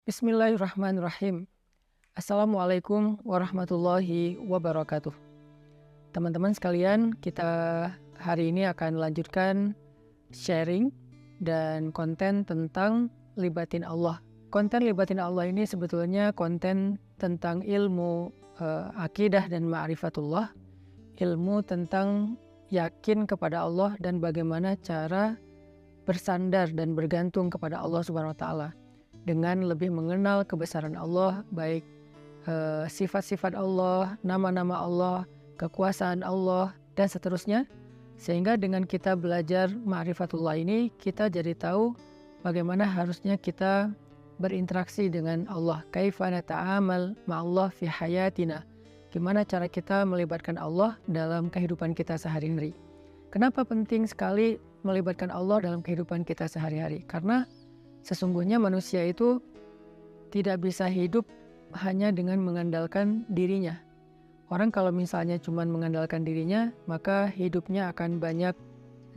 Bismillahirrahmanirrahim. Assalamualaikum warahmatullahi wabarakatuh. Teman-teman sekalian, kita hari ini akan lanjutkan sharing dan konten tentang libatin Allah. Konten libatin Allah ini sebetulnya konten tentang ilmu akidah dan ma'rifatullah, ilmu tentang yakin kepada Allah dan bagaimana cara bersandar dan bergantung kepada Allah Subhanahu wa taala dengan lebih mengenal kebesaran Allah, baik sifat-sifat Allah, nama-nama Allah, kekuasaan Allah, dan seterusnya. Sehingga dengan kita belajar ma'rifatullah ini, kita jadi tahu bagaimana harusnya kita berinteraksi dengan Allah. Kaifa nata'amal ma'allah fi hayatina. Gimana cara kita melibatkan Allah dalam kehidupan kita sehari-hari. Kenapa penting sekali melibatkan Allah dalam kehidupan kita sehari-hari? Karena sesungguhnya manusia itu tidak bisa hidup hanya dengan mengandalkan dirinya. Orang kalau misalnya cuma mengandalkan dirinya, maka hidupnya akan banyak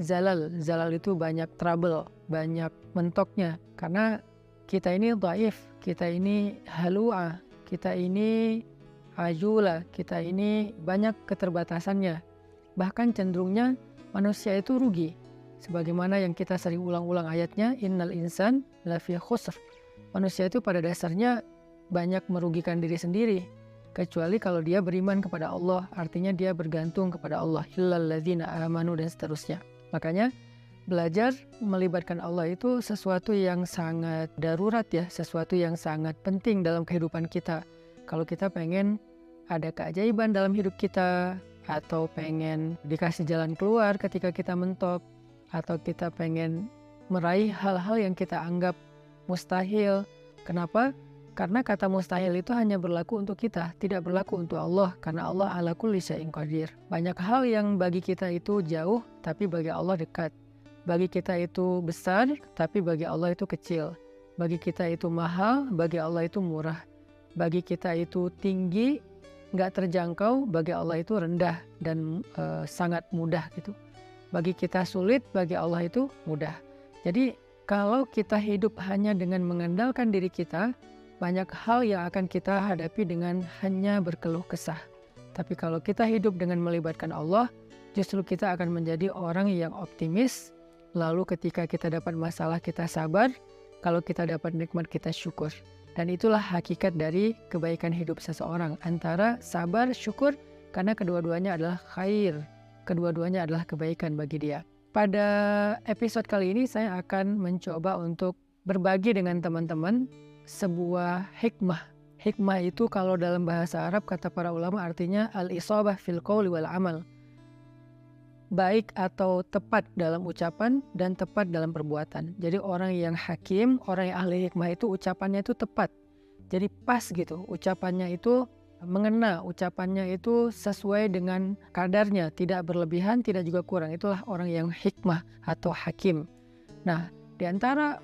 zalal. Zalal itu banyak trouble, banyak mentoknya. Karena kita ini dhaif, kita ini halu'ah, kita ini ajula, kita ini banyak keterbatasannya. Bahkan cenderungnya manusia itu rugi. Sebagaimana yang kita sering ulang-ulang ayatnya, innal insan lafi khusr. Manusia itu pada dasarnya banyak merugikan diri sendiri, kecuali kalau dia beriman kepada Allah, artinya dia bergantung kepada Allah, illal ladzina amanu, dan seterusnya. Makanya belajar melibatkan Allah itu sesuatu yang sangat darurat ya, sesuatu yang sangat penting dalam kehidupan kita. Kalau kita pengen ada keajaiban dalam hidup kita, atau pengen dikasih jalan keluar ketika kita mentok, atau kita pengen meraih hal-hal yang kita anggap mustahil. Kenapa? Karena kata mustahil itu hanya berlaku untuk kita, tidak berlaku untuk Allah, karena Allah ala kulli syai'in qadir. Banyak hal yang bagi kita itu jauh, tapi bagi Allah dekat. Bagi kita itu besar, tapi bagi Allah itu kecil. Bagi kita itu mahal, bagi Allah itu murah. Bagi kita itu tinggi, nggak terjangkau, bagi Allah itu rendah dan sangat mudah gitu. Bagi kita sulit, bagi Allah itu mudah. Jadi kalau kita hidup hanya dengan mengandalkan diri kita, banyak hal yang akan kita hadapi dengan hanya berkeluh kesah. Tapi kalau kita hidup dengan melibatkan Allah, justru kita akan menjadi orang yang optimis. Lalu ketika kita dapat masalah, kita sabar. Kalau kita dapat nikmat, kita syukur. Dan itulah hakikat dari kebaikan hidup seseorang. Antara sabar, syukur, karena kedua-duanya adalah khair. Kedua-duanya adalah kebaikan bagi dia. Pada episode kali ini saya akan mencoba untuk berbagi dengan teman-teman sebuah hikmah. Hikmah itu kalau dalam bahasa Arab kata para ulama artinya al-isabah fil qawli wal amal. Baik atau tepat dalam ucapan dan tepat dalam perbuatan. Jadi orang yang hakim, orang yang ahli hikmah itu ucapannya itu tepat. Jadi pas gitu, ucapannya itu mengena, ucapannya itu sesuai dengan kadarnya, tidak berlebihan, tidak juga kurang. Itulah orang yang hikmah atau hakim. Nah, di antara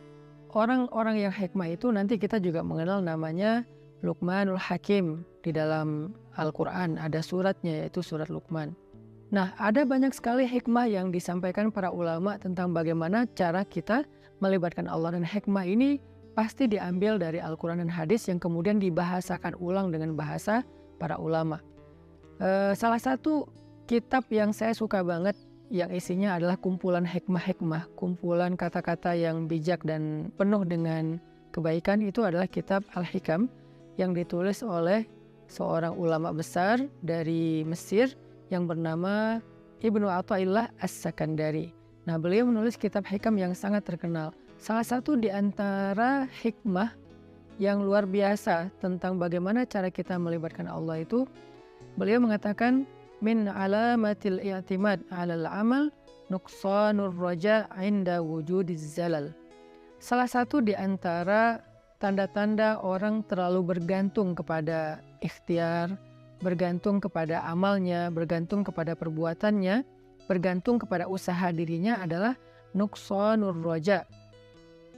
orang-orang yang hikmah itu nanti kita juga mengenal namanya Luqmanul Hakim. Di dalam Al-Quran ada suratnya, yaitu surat Luqman. Nah, ada banyak sekali hikmah yang disampaikan para ulama tentang bagaimana cara kita melibatkan Allah, dan hikmah ini pasti diambil dari Al-Quran dan hadis yang kemudian dibahasakan ulang dengan bahasa para ulama. Salah satu kitab yang saya suka banget yang isinya adalah kumpulan hikmah-hikmah, kumpulan kata-kata yang bijak dan penuh dengan kebaikan, itu adalah kitab Al-Hikam yang ditulis oleh seorang ulama besar dari Mesir yang bernama Ibnu Athaillah As-Sakandari. Nah, beliau menulis kitab hikam yang sangat terkenal. Salah satu di antara hikmah yang luar biasa tentang bagaimana cara kita melibatkan Allah itu, beliau mengatakan, min alamatil i'timad 'alal amal nuqsanur raja' 'inda wujudiz zalal. Salah satu di antara tanda-tanda orang terlalu bergantung kepada ikhtiar, bergantung kepada amalnya, bergantung kepada perbuatannya, bergantung kepada usaha dirinya adalah nuqsanur raja',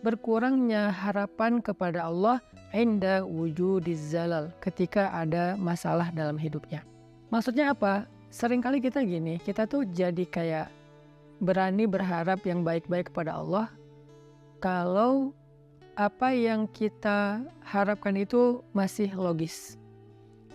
berkurangnya harapan kepada Allah inda wujudiz zalal, ketika ada masalah dalam hidupnya. Maksudnya apa? Seringkali kita gini, kita tuh jadi kayak berani berharap yang baik-baik kepada Allah kalau apa yang kita harapkan itu masih logis.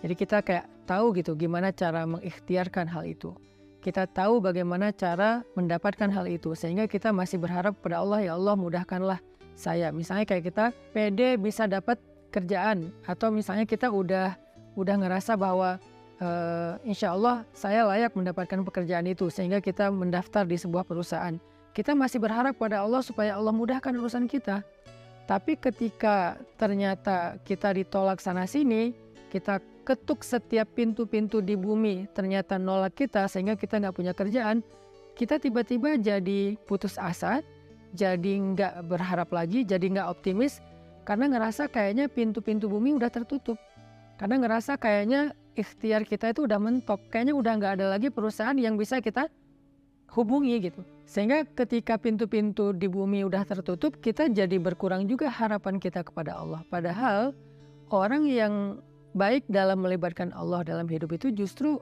Jadi kita kayak tahu gitu gimana cara mengikhtiarkan hal itu. Kita tahu bagaimana cara mendapatkan hal itu, sehingga kita masih berharap kepada Allah, ya Allah mudahkanlah saya. Misalnya kayak kita pede bisa dapat kerjaan, atau misalnya kita udah ngerasa bahwa insya Allah saya layak mendapatkan pekerjaan itu, sehingga kita mendaftar di sebuah perusahaan. Kita masih berharap pada Allah supaya Allah mudahkan urusan kita. Tapi ketika ternyata kita ditolak sana sini, kita ketuk setiap pintu-pintu di bumi, ternyata nolak kita sehingga kita nggak punya kerjaan, kita tiba-tiba jadi putus asa, jadi nggak berharap lagi, jadi nggak optimis, karena ngerasa kayaknya pintu-pintu bumi udah tertutup. Karena ngerasa kayaknya ikhtiar kita itu udah mentok, kayaknya udah nggak ada lagi perusahaan yang bisa kita hubungi gitu. Sehingga ketika pintu-pintu di bumi udah tertutup, kita jadi berkurang juga harapan kita kepada Allah. Padahal orang yang baik dalam melibatkan Allah dalam hidup itu justru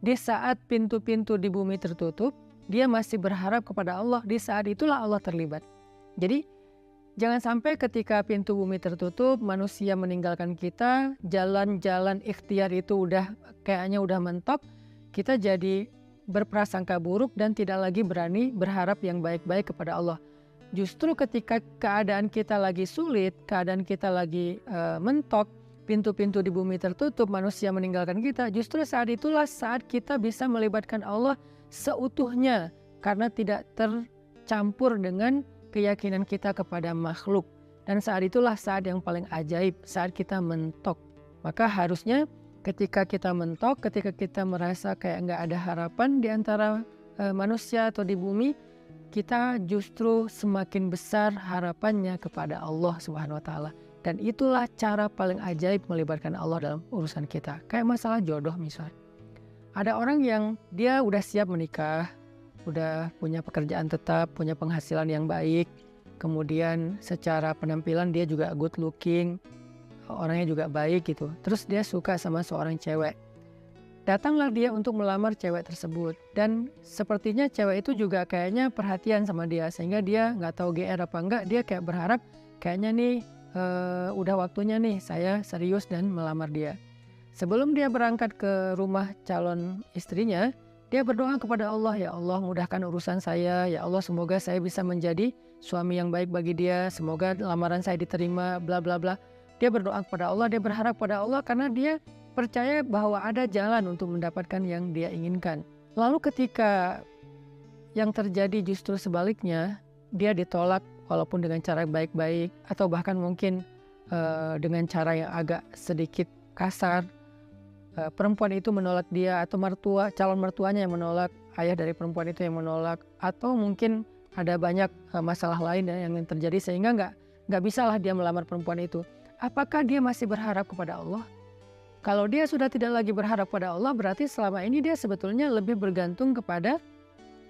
di saat pintu-pintu di bumi tertutup, dia masih berharap kepada Allah. Di saat itulah Allah terlibat. Jadi jangan sampai ketika pintu bumi tertutup, manusia meninggalkan kita, jalan-jalan ikhtiar itu kayaknya udah mentok, kita jadi berprasangka buruk dan tidak lagi berani berharap yang baik-baik kepada Allah. Justru ketika keadaan kita lagi sulit, keadaan kita lagi mentok, pintu-pintu di bumi tertutup, manusia meninggalkan kita, justru saat itulah saat kita bisa melibatkan Allah seutuhnya, karena tidak tercampur dengan keyakinan kita kepada makhluk. Dan saat itulah saat yang paling ajaib, saat kita mentok. Maka harusnya ketika kita mentok, ketika kita merasa kayak nggak ada harapan di antara manusia atau di bumi, kita justru semakin besar harapannya kepada Allah Subhanahu wa Ta'ala. Dan itulah cara paling ajaib melibatkan Allah dalam urusan kita. Kayak masalah jodoh misalnya. Ada orang yang dia udah siap menikah, udah punya pekerjaan tetap, punya penghasilan yang baik, kemudian secara penampilan dia juga good looking, orangnya juga baik gitu. Terus dia suka sama seorang cewek. Datanglah dia untuk melamar cewek tersebut. Dan sepertinya cewek itu juga kayaknya perhatian sama dia. Sehingga dia nggak tahu GR apa enggak, dia kayak berharap kayaknya nih udah waktunya nih saya serius dan melamar dia. Sebelum dia berangkat ke rumah calon istrinya, dia berdoa kepada Allah, ya Allah mudahkan urusan saya, ya Allah semoga saya bisa menjadi suami yang baik bagi dia, semoga lamaran saya diterima, bla bla bla. Dia berdoa kepada Allah, dia berharap pada Allah karena dia percaya bahwa ada jalan untuk mendapatkan yang dia inginkan. Lalu ketika yang terjadi justru sebaliknya, dia ditolak walaupun dengan cara baik-baik, atau bahkan mungkin dengan cara yang agak sedikit kasar. Perempuan itu menolak dia, atau calon mertuanya yang menolak, ayah dari perempuan itu yang menolak, atau mungkin ada banyak masalah lain yang terjadi sehingga nggak bisalah dia melamar perempuan itu. Apakah dia masih berharap kepada Allah? Kalau dia sudah tidak lagi berharap kepada Allah, berarti selama ini dia sebetulnya lebih bergantung kepada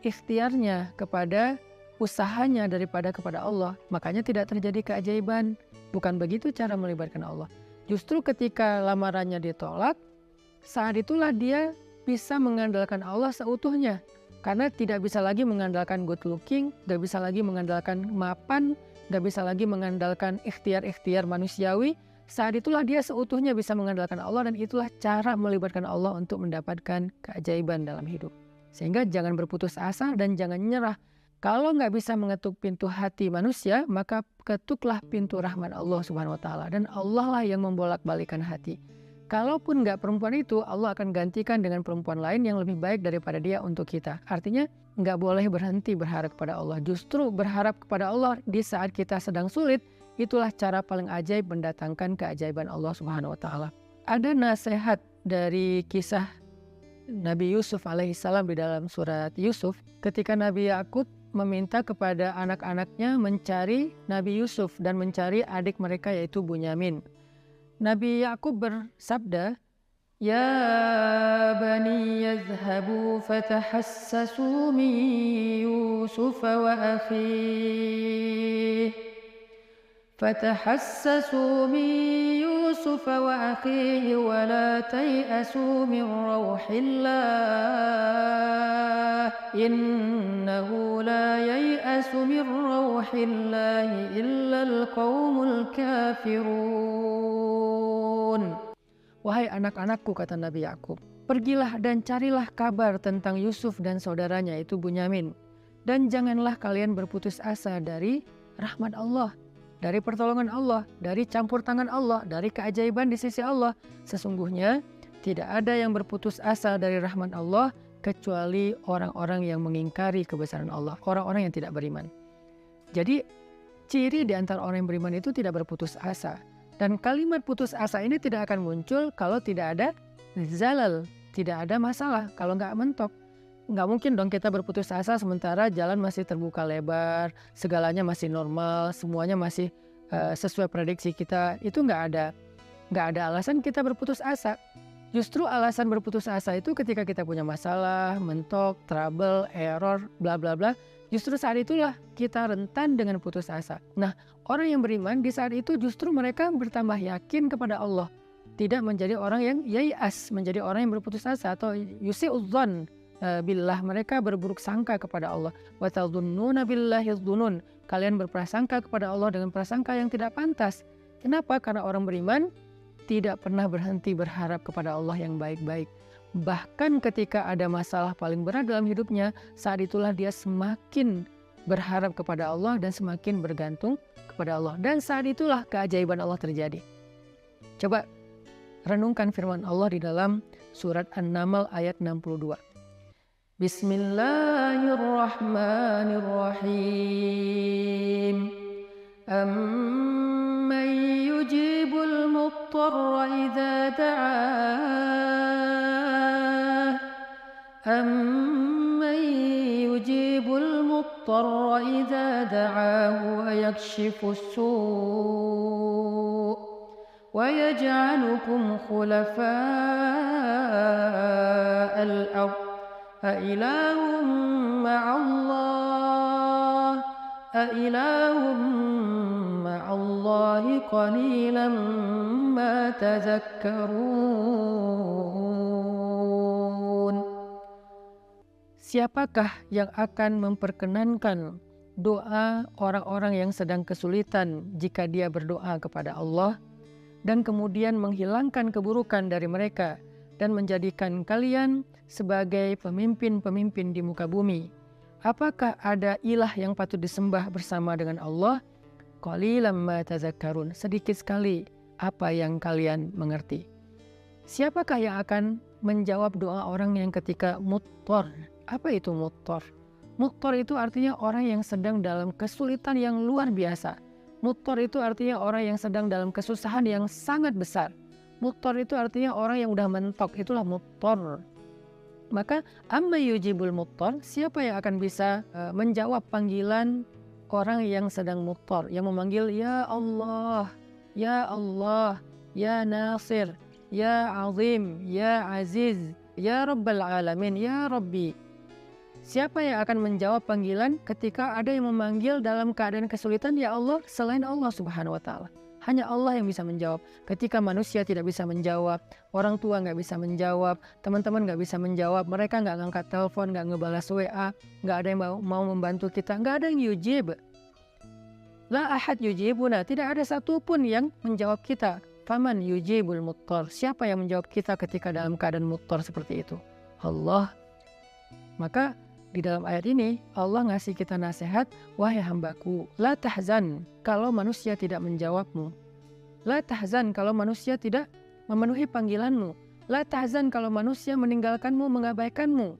ikhtiarnya, kepada usahanya daripada kepada Allah. Makanya tidak terjadi keajaiban. Bukan begitu cara melibatkan Allah. Justru ketika lamarannya ditolak, saat itulah dia bisa mengandalkan Allah seutuhnya. Karena tidak bisa lagi mengandalkan good looking, gak bisa lagi mengandalkan mapan, gak bisa lagi mengandalkan ikhtiar-ikhtiar manusiawi. Saat itulah dia seutuhnya bisa mengandalkan Allah, dan itulah cara melibatkan Allah untuk mendapatkan keajaiban dalam hidup. Sehingga jangan berputus asa dan jangan nyerah. Kalau nggak bisa mengetuk pintu hati manusia, maka ketuklah pintu rahmat Allah Subhanahu wa Ta'ala. Dan Allah lah yang membolak-balikan hati. Kalaupun nggak perempuan itu, Allah akan gantikan dengan perempuan lain yang lebih baik daripada dia untuk kita. Artinya nggak boleh berhenti berharap kepada Allah. Justru berharap kepada Allah di saat kita sedang sulit, itulah cara paling ajaib mendatangkan keajaiban Allah Subhanahu wa Ta'ala. Ada nasihat dari kisah Nabi Yusuf alaihissalam di dalam surat Yusuf, ketika Nabi Yakub meminta kepada anak-anaknya mencari Nabi Yusuf dan mencari adik mereka yaitu Bunyamin. Nabi Yakub bersabda, "Ya bani yadhhabu fatahassasu min Yusuf wa akhihi يوسف وأخيه ولا تيأسوا من روح الله إنه لا ييأس من روح الله إلا القوم الكافرون. Wahai anak-anakku, kata Nabi Yakub, pergilah dan carilah kabar tentang Yusuf dan saudaranya itu Bunyamin. Dan janganlah kalian berputus asa dari rahmat Allah, dari pertolongan Allah, dari campur tangan Allah, dari keajaiban di sisi Allah. Sesungguhnya tidak ada yang berputus asa dari rahmat Allah kecuali orang-orang yang mengingkari kebesaran Allah, orang-orang yang tidak beriman. Jadi ciri di antara orang yang beriman itu tidak berputus asa. Dan kalimat putus asa ini tidak akan muncul kalau tidak ada zalal, tidak ada masalah, kalau nggak mentok. Nggak mungkin dong kita berputus asa sementara jalan masih terbuka lebar, segalanya masih normal, semuanya masih sesuai prediksi kita. Itu nggak ada alasan kita berputus asa. Justru alasan berputus asa itu ketika kita punya masalah, mentok, trouble, error, bla bla bla. Justru saat itulah kita rentan dengan putus asa. Nah, orang yang beriman di saat itu justru mereka bertambah yakin kepada Allah. Tidak menjadi orang yang yai'as, menjadi orang yang berputus asa atau yusi'udzon billah, mereka berburuk sangka kepada Allah. Wa tadhunnuna billahi dzunun. Kalian berprasangka kepada Allah dengan prasangka yang tidak pantas. Kenapa? Karena orang beriman tidak pernah berhenti berharap kepada Allah yang baik-baik. Bahkan ketika ada masalah paling berat dalam hidupnya, saat itulah dia semakin berharap kepada Allah dan semakin bergantung kepada Allah. Dan saat itulah keajaiban Allah terjadi. Coba renungkan firman Allah di dalam surat An-Naml ayat 62. Bismillahirrahmanirrahim. Amman yujibul muttarra idza da'ah أَمَّنْ يُجِيبُ الْمُضْطَرَّ إِذَا دَعَاهُ وَيَكْشِفُ السُّوءَ وَيَجْعَلُكُمْ خُلَفَاءَ الْأَرْضِ أَإِلَٰهٌ مَّعَ اللَّهِ قَلِيلًا مَّا تَذَكَّرُونَ. Siapakah yang akan memperkenankan doa orang-orang yang sedang kesulitan jika dia berdoa kepada Allah dan kemudian menghilangkan keburukan dari mereka dan menjadikan kalian sebagai pemimpin-pemimpin di muka bumi? Apakah ada ilah yang patut disembah bersama dengan Allah? Qalilan ma tazakkarun, sedikit sekali apa yang kalian mengerti. Siapakah yang akan menjawab doa orang yang ketika muttar? Apa itu muttar? Muttar itu artinya orang yang sedang dalam kesulitan yang luar biasa. Muttar itu artinya orang yang sedang dalam kesusahan yang sangat besar. Muttar itu artinya orang yang udah mentok, itulah muttar. Maka amma yujibul muttar, siapa yang akan bisa menjawab panggilan orang yang sedang muttar, yang memanggil ya Allah, ya Allah, ya Nasir, ya Azim, ya Aziz, ya Rabbal Alamin, ya Rabbi. Siapa yang akan menjawab panggilan ketika ada yang memanggil dalam keadaan kesulitan? Ya Allah, selain Allah Subhanahu wa Ta'ala. Hanya Allah yang bisa menjawab. Ketika manusia tidak bisa menjawab, orang tua nggak bisa menjawab, teman-teman nggak bisa menjawab, mereka nggak ngangkat telepon, nggak ngebalas WA, nggak ada yang mau membantu kita, nggak ada yang yujib. La ahad yujibuna, tidak ada satupun yang menjawab kita. Faman yujibul muttar, siapa yang menjawab kita ketika dalam keadaan muttar seperti itu? Allah. Maka di dalam ayat ini Allah ngasih kita nasihat, wahai hambaku, la tahzan kalau manusia tidak menjawabmu. La tahzan kalau manusia tidak memenuhi panggilanmu. La tahzan kalau manusia meninggalkanmu, mengabaikanmu.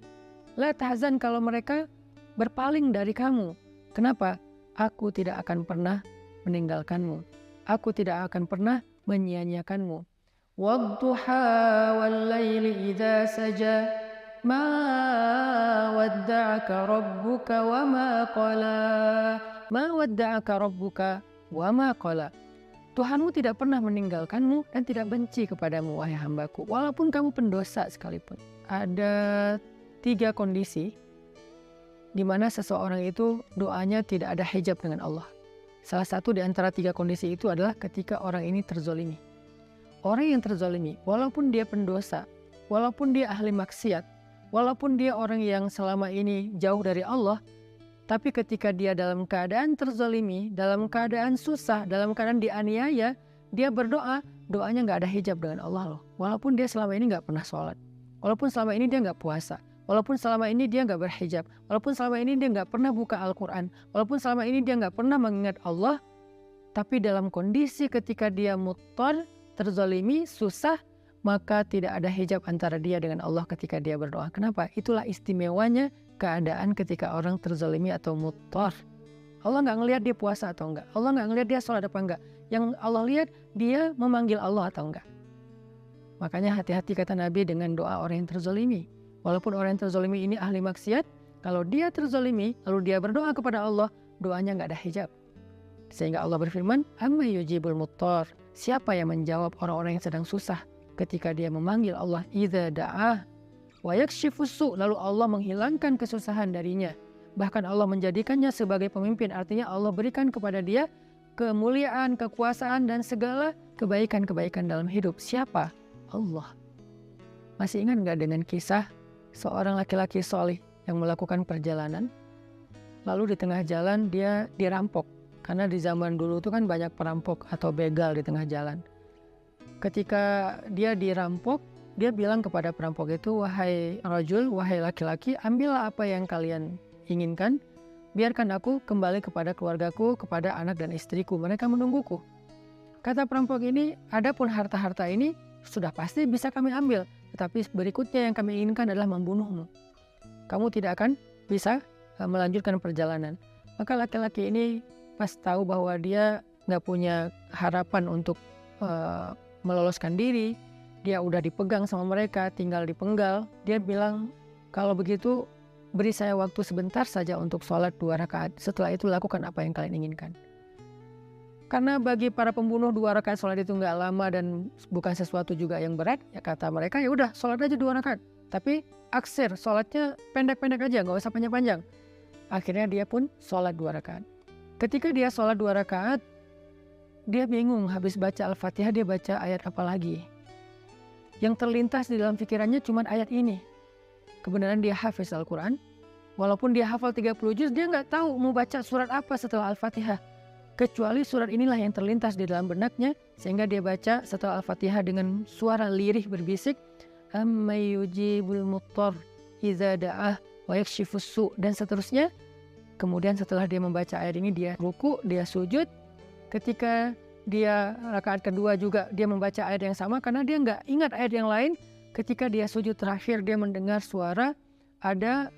La tahzan kalau mereka berpaling dari kamu. Kenapa? Aku tidak akan pernah meninggalkanmu. Aku tidak akan pernah menyia-nyiakanmu. Wadduha wal laili idza saja ma wadda'aka rabbuka wa ma qala. Ma wadda'aka rabbuka wa ma qala. Tuhanmu tidak pernah meninggalkanmu dan tidak benci kepadamu, wahai hambaku, walaupun kamu pendosa sekalipun. Ada 3 kondisi di mana seseorang itu doanya tidak ada hijab dengan Allah. Salah satu di antara 3 kondisi itu adalah ketika orang ini terzolimi. orang yang terzalimi, walaupun dia pendosa, walaupun dia ahli maksiat, walaupun dia orang yang selama ini jauh dari Allah, tapi ketika dia dalam keadaan terzalimi, dalam keadaan susah, dalam keadaan dianiaya, dia berdoa, doanya nggak ada hijab dengan Allah loh. Walaupun dia selama ini nggak pernah sholat, walaupun selama ini dia nggak puasa, walaupun selama ini dia nggak berhijab, walaupun selama ini dia nggak pernah buka Al-Quran, walaupun selama ini dia nggak pernah mengingat Allah, tapi dalam kondisi ketika dia muttar, terzalimi, susah, maka tidak ada hijab antara dia dengan Allah ketika dia berdoa. Kenapa? Itulah istimewanya keadaan ketika orang terzalimi atau muttar. Allah nggak ngelihat dia puasa atau enggak. Allah nggak ngelihat dia sholat apa enggak. Yang Allah lihat dia memanggil Allah atau enggak. Makanya hati-hati kata Nabi dengan doa orang yang terzalimi. Walaupun orang yang terzalimi ini ahli maksiat, kalau dia terzalimi lalu dia berdoa kepada Allah, doanya nggak ada hijab. Sehingga Allah berfirman, amma yujibul muttar. Siapa yang menjawab orang-orang yang sedang susah ketika dia memanggil Allah, idza da'ah wa yakshifus su', lalu Allah menghilangkan kesusahan darinya. Bahkan Allah menjadikannya sebagai pemimpin, artinya Allah berikan kepada dia kemuliaan, kekuasaan dan segala kebaikan-kebaikan dalam hidup. Siapa? Allah. Masih ingat nggak dengan kisah seorang laki-laki solih yang melakukan perjalanan, lalu di tengah jalan dia dirampok. Karena di zaman dulu itu kan banyak perampok atau begal di tengah jalan. Ketika dia dirampok, dia bilang kepada perampok itu, wahai rajul, wahai laki-laki, ambillah apa yang kalian inginkan, biarkan aku kembali kepada keluargaku, kepada anak dan istriku, mereka menungguku. Kata perampok ini, adapun harta-harta ini sudah pasti bisa kami ambil, tetapi berikutnya yang kami inginkan adalah membunuhmu. Kamu tidak akan bisa melanjutkan perjalanan. Maka laki-laki ini pas tahu bahwa dia nggak punya harapan untuk meloloskan diri, dia udah dipegang sama mereka, tinggal dipenggal, dia bilang, kalau begitu beri saya waktu sebentar saja untuk sholat 2 rakaat, setelah itu lakukan apa yang kalian inginkan. Karena bagi para pembunuh 2 rakaat sholat itu nggak lama dan bukan sesuatu juga yang berat, ya kata mereka, ya udah sholat aja 2 rakaat, tapi aksir, sholatnya pendek-pendek aja, nggak usah panjang-panjang. Akhirnya dia pun sholat 2 rakaat. Ketika dia sholat 2 rakaat, dia bingung, habis baca Al-Fatihah dia baca ayat apa lagi. Yang terlintas di dalam pikirannya cuma ayat ini. Kebenaran dia hafiz Al-Quran, walaupun dia hafal 30 juz, dia nggak tahu mau baca surat apa setelah Al-Fatihah. Kecuali surat inilah yang terlintas di dalam benaknya, sehingga dia baca setelah Al-Fatihah dengan suara lirih berbisik, amma yujibul muttar idza da'ah wa yakshifus su', dan seterusnya. Kemudian setelah dia membaca ayat ini, dia ruku, dia sujud. Ketika dia rakaat kedua juga dia membaca ayat yang sama, karena dia nggak ingat ayat yang lain. Ketika dia sujud terakhir, dia mendengar suara ada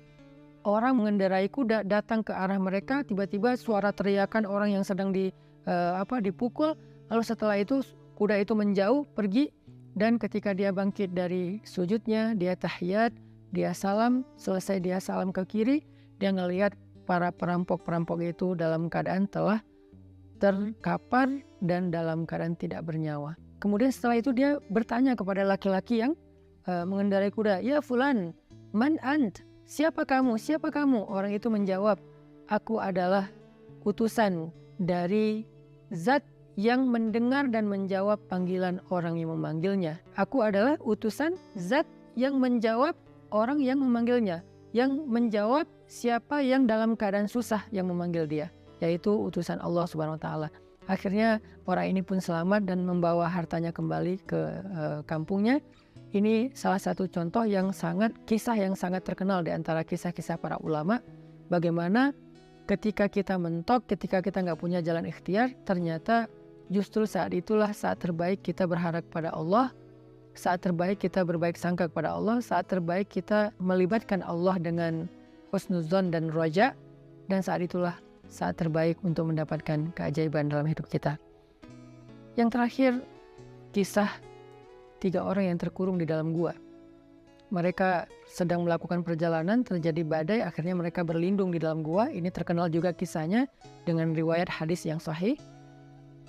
orang mengendarai kuda datang ke arah mereka. Tiba-tiba suara teriakan orang yang sedang dipukul. Lalu setelah itu kuda itu menjauh pergi, dan ketika dia bangkit dari sujudnya, dia tahiyat, dia salam. Selesai dia salam ke kiri, dia ngelihat para perampok-perampok itu dalam keadaan telah terkapar dan dalam keadaan tidak bernyawa. Kemudian setelah itu dia bertanya kepada laki-laki yang mengendarai kuda, ya fulan, man ant? Siapa kamu? Siapa kamu? Orang itu menjawab, aku adalah utusan dari Zat yang mendengar dan menjawab panggilan orang yang memanggilnya. Aku adalah utusan Zat yang menjawab orang yang memanggilnya, yang menjawab siapa yang dalam keadaan susah yang memanggil dia, yaitu utusan Allah Subhanahu wa taala. Akhirnya orang ini pun selamat dan membawa hartanya kembali ke kampungnya. Ini salah satu contoh kisah yang sangat terkenal di antara kisah-kisah para ulama. Bagaimana ketika kita mentok, ketika kita nggak punya jalan ikhtiar, ternyata justru saat itulah saat terbaik kita berharap pada Allah, saat terbaik kita berbaik sangka kepada Allah, saat terbaik kita melibatkan Allah dengan husnuzon dan roja, dan saat itulah saat terbaik untuk mendapatkan keajaiban dalam hidup kita. Yang terakhir, kisah 3 orang yang terkurung di dalam gua. Mereka sedang melakukan perjalanan, terjadi badai, akhirnya mereka berlindung di dalam gua. Ini terkenal juga kisahnya dengan riwayat hadis yang sahih.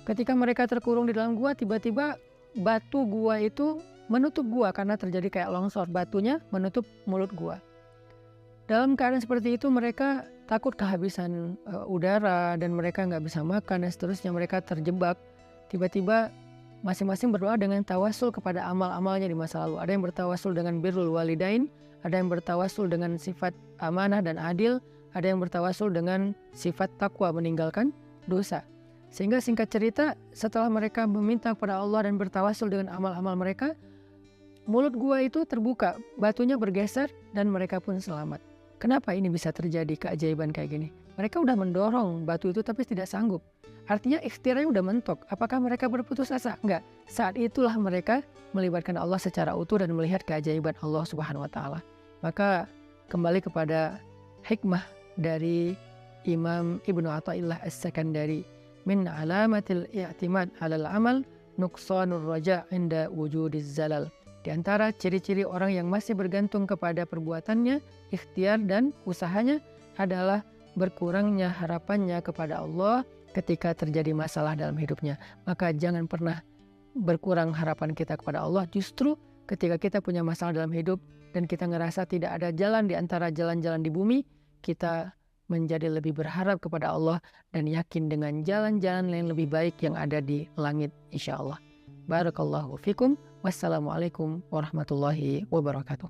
Ketika mereka terkurung di dalam gua, tiba-tiba batu gua itu menutup gua karena terjadi kayak longsor. Batunya menutup mulut gua. Dalam keadaan seperti itu mereka takut kehabisan udara dan mereka nggak bisa makan dan seterusnya. Mereka terjebak. Tiba-tiba masing-masing berdoa dengan tawasul kepada amal-amalnya di masa lalu. Ada yang bertawasul dengan birrul walidain, ada yang bertawasul dengan sifat amanah dan adil, ada yang bertawasul dengan sifat takwa meninggalkan dosa. Sehingga singkat cerita, setelah mereka meminta kepada Allah dan bertawasul dengan amal-amal mereka, mulut gua itu terbuka, batunya bergeser dan mereka pun selamat. Kenapa ini bisa terjadi keajaiban kayak gini? Mereka udah mendorong batu itu tapi tidak sanggup. Artinya ikhtiarnya udah mentok. Apakah mereka berputus asa? Enggak. Saat itulah mereka melibatkan Allah secara utuh dan melihat keajaiban Allah Subhanahu wa taala. Maka kembali kepada hikmah dari Imam Ibnu Athaillah As-Sakandari, min alamatil i'timad 'alal amal nuqsanur raja' inda wujudiz zalal. Di antara ciri-ciri orang yang masih bergantung kepada perbuatannya, ikhtiar dan usahanya adalah berkurangnya harapannya kepada Allah ketika terjadi masalah dalam hidupnya. Maka jangan pernah berkurang harapan kita kepada Allah. Justru ketika kita punya masalah dalam hidup dan kita ngerasa tidak ada jalan di antara jalan-jalan di bumi, kita menjadi lebih berharap kepada Allah dan yakin dengan jalan-jalan yang lebih baik yang ada di langit insya Allah. Barakallahu fikum. Wassalamualaikum warahmatullahi wabarakatuh.